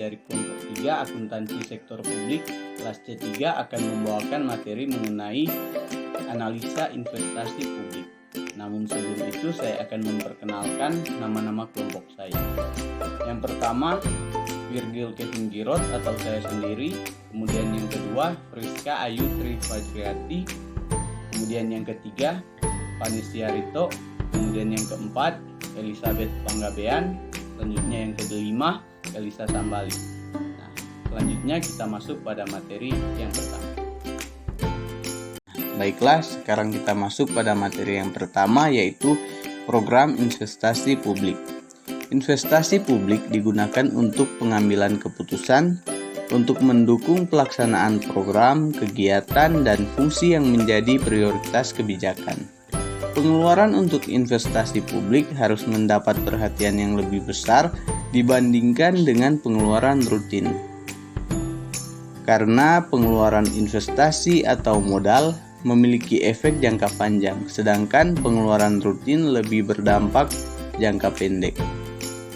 dari kelompok 3 akuntansi sektor publik kelas C3 akan membawakan materi mengenai analisa investasi publik. Namun sebelum itu saya akan memperkenalkan nama-nama kelompok saya. Yang pertama Virgil Kevin Girot atau saya sendiri, kemudian yang kedua Friska Ayu Tri Fajriati, kemudian yang ketiga Vanessa Rito, kemudian yang keempat Elizabeth Panggabean, selanjutnya yang kelima Elisa Sambali. Nah, selanjutnya kita masuk pada materi yang pertama. Baiklah, sekarang kita masuk pada materi yang pertama, yaitu program investasi publik. Investasi publik digunakan untuk pengambilan keputusan untuk mendukung pelaksanaan program, kegiatan, dan fungsi yang menjadi prioritas kebijakan. Pengeluaran untuk investasi publik harus mendapat perhatian yang lebih besar dibandingkan dengan pengeluaran rutin. Karena pengeluaran investasi atau modal memiliki efek jangka panjang, sedangkan pengeluaran rutin lebih berdampak jangka pendek.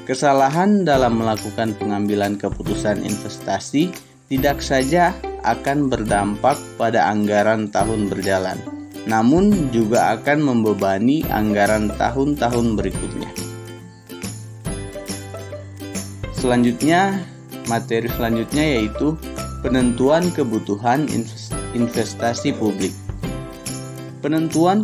Kesalahan dalam melakukan pengambilan keputusan investasi tidak saja akan berdampak pada anggaran tahun berjalan, namun juga akan membebani anggaran tahun-tahun berikutnya. Materi selanjutnya yaitu penentuan kebutuhan investasi publik. Penentuan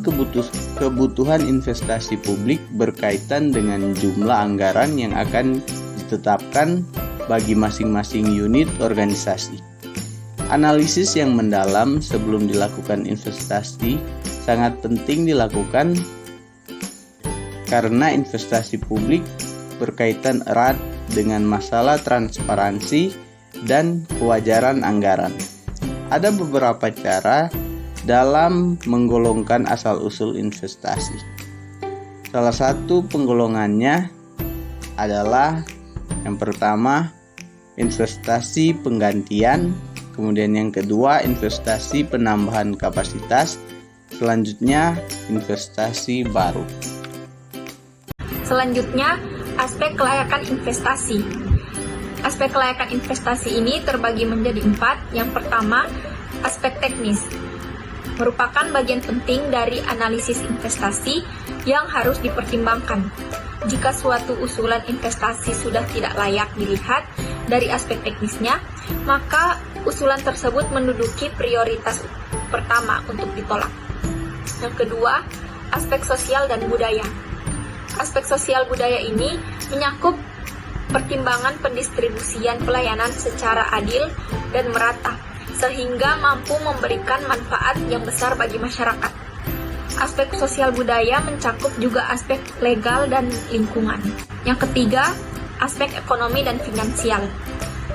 kebutuhan investasi publik berkaitan dengan jumlah anggaran yang akan ditetapkan bagi masing-masing unit organisasi. Analisis yang mendalam sebelum dilakukan investasi sangat penting dilakukan karena investasi publik berkaitan erat dengan masalah transparansi dan kewajaran anggaran. Ada beberapa cara dalam menggolongkan asal-usul investasi. Salah satu penggolongannya adalah yang pertama investasi penggantian, kemudian yang kedua investasi penambahan kapasitas, selanjutnya investasi baru. Selanjutnya, aspek kelayakan investasi. Aspek kelayakan investasi ini terbagi menjadi 4. Yang pertama, aspek teknis. Merupakan bagian penting dari analisis investasi yang harus dipertimbangkan. Jika suatu usulan investasi sudah tidak layak dilihat dari aspek teknisnya, maka usulan tersebut menduduki prioritas pertama untuk ditolak. Yang kedua, aspek sosial dan budaya. Aspek sosial budaya ini menyangkut pertimbangan pendistribusian pelayanan secara adil dan merata, sehingga mampu memberikan manfaat yang besar bagi masyarakat. Aspek sosial budaya mencakup juga aspek legal dan lingkungan. Yang ketiga, aspek ekonomi dan finansial.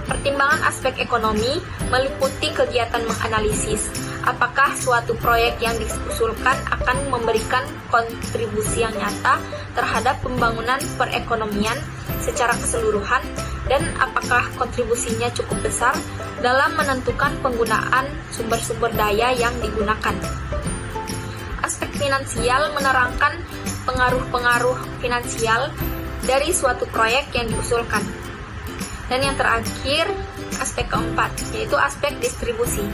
Pertimbangan aspek ekonomi meliputi kegiatan menganalisis apakah suatu proyek yang diusulkan akan memberikan kontribusi yang nyata terhadap pembangunan perekonomian secara keseluruhan dan apakah kontribusinya cukup besar dalam menentukan penggunaan sumber-sumber daya yang digunakan. Aspek finansial menerangkan pengaruh-pengaruh finansial dari suatu proyek yang diusulkan. Dan yang terakhir, aspek keempat, yaitu aspek distribusi.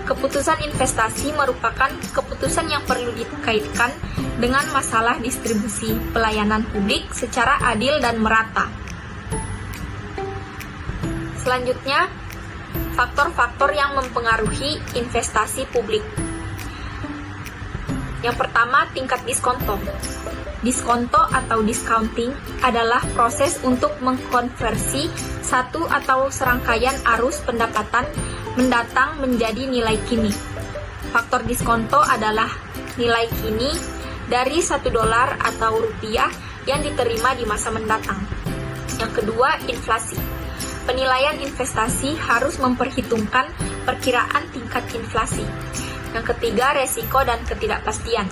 Keputusan investasi merupakan keputusan yang perlu dikaitkan dengan masalah distribusi pelayanan publik secara adil dan merata. Selanjutnya, faktor-faktor yang mempengaruhi investasi publik. Yang pertama, tingkat diskonto. Diskonto atau discounting adalah proses untuk mengkonversi satu atau serangkaian arus pendapatan mendatang menjadi nilai kini. Faktor diskonto adalah nilai kini dari $1 atau rupiah yang diterima di masa mendatang. Yang kedua, inflasi. Penilaian investasi harus memperhitungkan perkiraan tingkat inflasi. Yang ketiga, resiko dan ketidakpastian.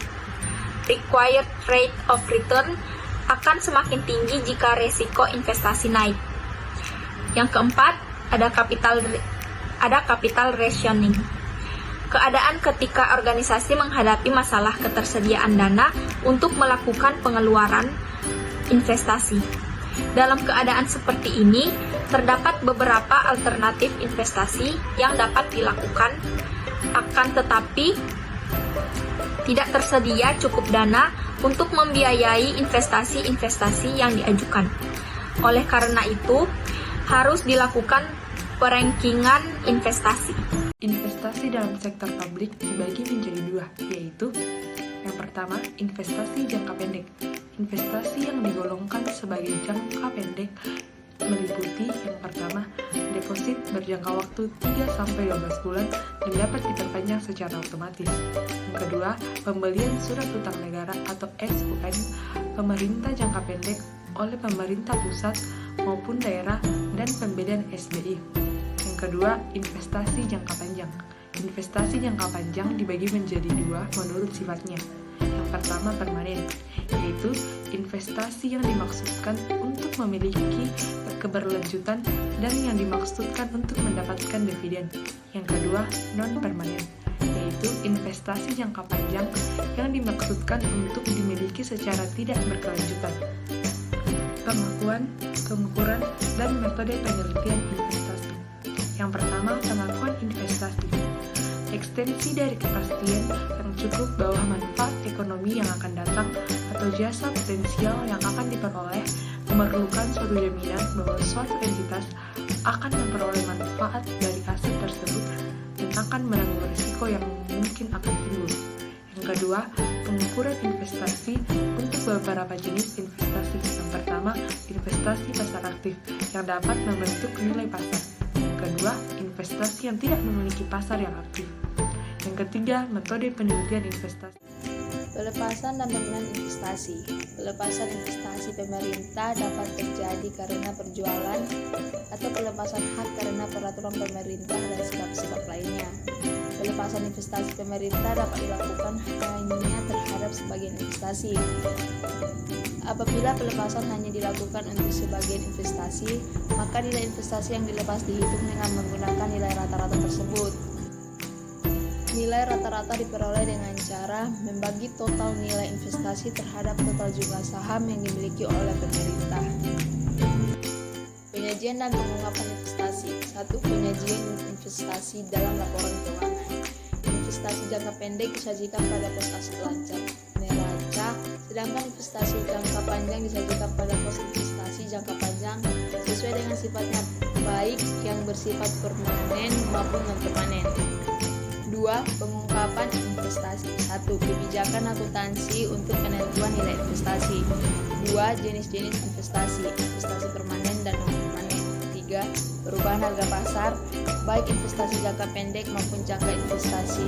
Required rate of return akan semakin tinggi jika resiko investasi naik. Yang keempat, ada capital rationing. Keadaan ketika organisasi menghadapi masalah ketersediaan dana untuk melakukan pengeluaran investasi. Dalam keadaan seperti ini, Terdapat beberapa alternatif investasi yang dapat dilakukan, akan tetapi tidak tersedia cukup dana untuk membiayai investasi-investasi yang diajukan. Oleh karena itu, harus dilakukan perankingan investasi. Investasi dalam sektor publik dibagi menjadi dua, yaitu yang pertama, investasi jangka pendek. Investasi yang digolongkan sebagai jangka pendek meliputi yang pertama, deposit berjangka waktu 3-12 bulan dan dapat diperpanjang secara otomatis. Yang kedua, pembelian surat utang negara atau SUN pemerintah jangka pendek oleh pemerintah pusat maupun daerah dan pembelian SBI. Yang kedua, investasi jangka panjang. Investasi jangka panjang dibagi menjadi dua menurut sifatnya. Yang pertama, permanen, yaitu investasi yang dimaksudkan untuk memiliki keberlanjutan dan yang dimaksudkan untuk mendapatkan dividen. Yang kedua, non-permanen, yaitu investasi jangka panjang yang dimaksudkan untuk dimiliki secara tidak berkelanjutan. Pengukuran, dan metode penelitian investasi. Yang pertama, pengakuan investasi. Ekstensi dari kepastian yang cukup bahwa manfaat ekonomi yang akan datang atau jasa potensial yang akan diperoleh memerlukan suatu jaminan bahwa suatu entitas akan memperoleh manfaat dari aset tersebut dan akan menanggung risiko yang mungkin akan timbul. Yang kedua, pengukuran investasi untuk beberapa jenis investasi. Yang pertama, investasi pasar aktif yang dapat membentuk nilai pasar. Yang kedua, investasi yang tidak memiliki pasar yang aktif. Yang ketiga, metode penelitian investasi. Pelepasan dan pemenuhan investasi. Pelepasan investasi pemerintah dapat terjadi karena perjualan atau pelepasan hak karena peraturan pemerintah dan sebab-sebab lainnya. Pelepasan investasi pemerintah dapat dilakukan hanya terhadap sebagian investasi. Apabila pelepasan hanya dilakukan untuk sebagian investasi, maka nilai investasi yang dilepas dihitung dengan menggunakan nilai rata-rata tersebut. Nilai rata-rata diperoleh dengan cara membagi total nilai investasi terhadap total jumlah saham yang dimiliki oleh pemerintah. Penyajian dan pengungkapan investasi. 1. Penyajian investasi dalam laporan keuangan. Investasi jangka pendek disajikan pada pos aset lancar neraca, sedangkan investasi jangka panjang disajikan pada pos investasi jangka panjang sesuai dengan sifatnya, baik yang bersifat permanen maupun non-permanen. 2. Pengungkapan investasi. 1. Kebijakan akuntansi untuk penentuan nilai investasi. 2. Jenis-jenis investasi, investasi permanen dan non-permanen. 3. Perubahan harga pasar, baik investasi jangka pendek maupun jangka investasi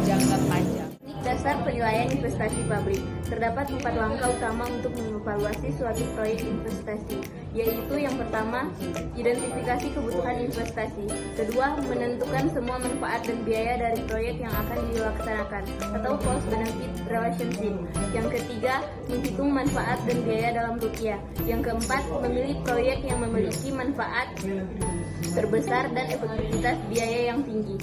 jangka panjang. Dasar penilaian investasi publik. Terdapat 4 langkah utama untuk mengevaluasi suatu proyek investasi, yaitu yang pertama, identifikasi kebutuhan investasi. Kedua, menentukan semua manfaat dan biaya dari proyek yang akan dilaksanakan, atau cost benefit relationship. Yang ketiga, menghitung manfaat dan biaya dalam rupiah. Yang keempat, memilih proyek yang memiliki manfaat terbesar dan efektivitas biaya yang tinggi.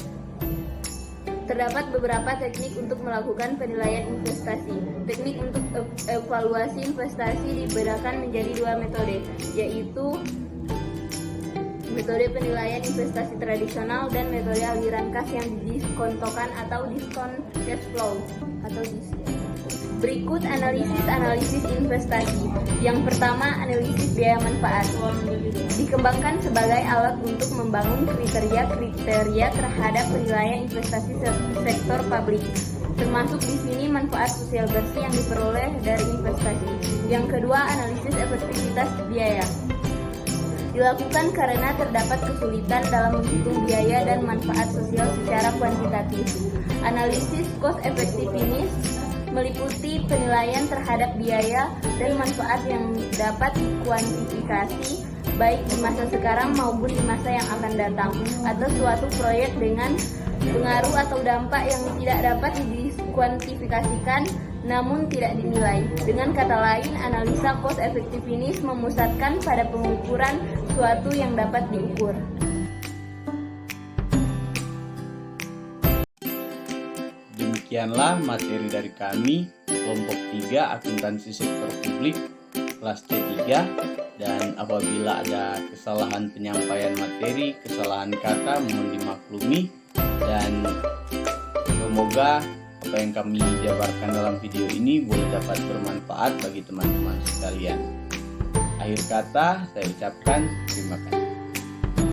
Terdapat beberapa teknik untuk melakukan penilaian investasi. Teknik untuk evaluasi investasi dibedakan menjadi 2 metode, yaitu metode penilaian investasi tradisional dan metode aliran kas yang didiskontokan atau discount cash flow atau DCF. Berikut analisis investasi. Yang pertama, analisis biaya manfaat. Dikembangkan sebagai alat untuk membangun kriteria terhadap penilaian investasi sektor publik. Termasuk di sini manfaat sosial bersih yang diperoleh dari investasi. Yang kedua, analisis efektivitas biaya. Dilakukan karena terdapat kesulitan dalam menghitung biaya dan manfaat sosial secara kuantitatif. Analisis cost effectiveness meliputi penilaian terhadap biaya dan manfaat yang dapat dikuantifikasi baik di masa sekarang maupun di masa yang akan datang, atau suatu proyek dengan pengaruh atau dampak yang tidak dapat dikuantifikasikan namun tidak dinilai. Dengan kata lain, analisa cost effectiveness memusatkan pada pengukuran suatu yang dapat diukur. Demikianlah materi dari kami, kelompok 3 akuntansi sektor publik, kelas C3, dan apabila ada kesalahan penyampaian materi, kesalahan kata mohon dimaklumi, dan semoga apa yang kami jabarkan dalam video ini boleh dapat bermanfaat bagi teman-teman sekalian. Akhir kata saya ucapkan terima kasih.